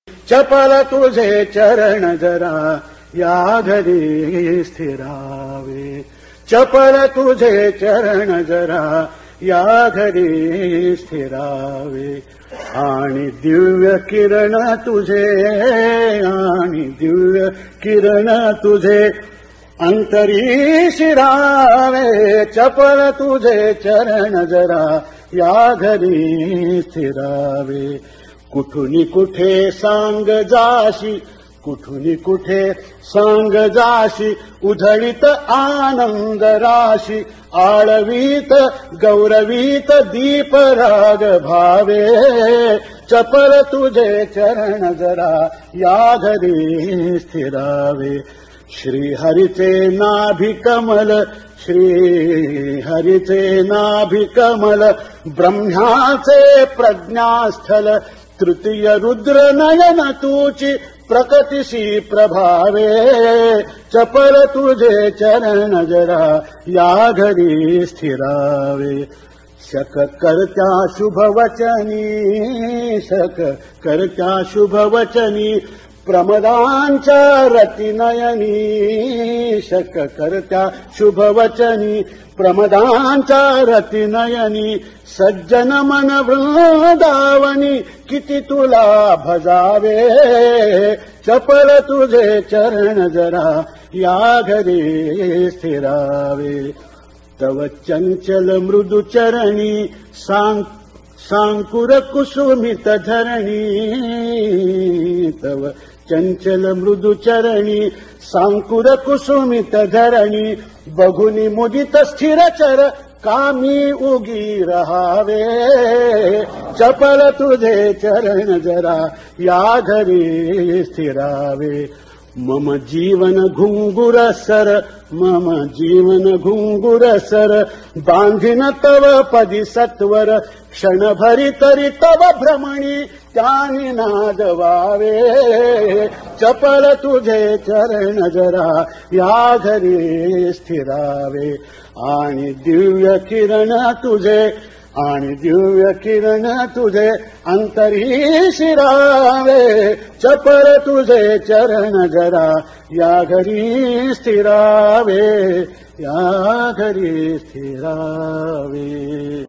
चपल तुझे चरण जरा या घरी स्थिरावे. चपल तुझे चरण जरा या घरी स्थिरावे. आणि दिव्य किरण तुझे, आणि दिव्य किरण तुझे अंतरी शिरावे. चपल तुझे चरण जरा या घरी स्थिरावे. कुठून कुठे सांग जाशी, कुठून कुठे सांग जाशी, उधळीत आनंद राशी. आळवीत गौरवीत दीप राग भावे. चपल तुझे चरण जरा या घरी स्थिरावे. श्रीहरीचे नाभि कमल, श्रीहरीचे नाभि कमल, ब्रह्म्याचे प्रज्ञास्थल. तृतीय रुद्र नयन तुची प्रकटिसी प्रभावे. चपल तुझे चरण जरा या घरी स्थिरावे. शक करत्या शुभवचनी, शक करत्या शुभवचनी, प्रमदांच्या रतिनयनी. शक करत्या शुभवचनी, प्रमदांच्या रतिनयनी. सज्जन मन वृंदावनी, किती तुला भजावे. चपल तुझे चरण जरा या घरी स्थिरावे. तव चंचल मृदु चरणी सांकुर कुसुमित धरणी. तव चंचल मृदु चरणी सांकुर कुसुमित धरणी. बघुनी मुदित स्थिर चर कामी उगी रहावे. चपल तुझे चरण जरा या घरी स्थिरावे. मम जीवन घुंगुर सर, मम जीवन घुंगुर सर, बांधिन तव पदी सत्वर. क्षणभरी तरी तव भ्रमणी त्यानी नाद वावे. चपल तुझे चरण जरा या घरी स्थिरावे. आणि दिव्य किरण तुझे, आणि दिव्य किरण तुझे अंतरी शिरावे. चपल तुझे चरण जरा या घरी स्थिरावे, या घरी स्थिरावे.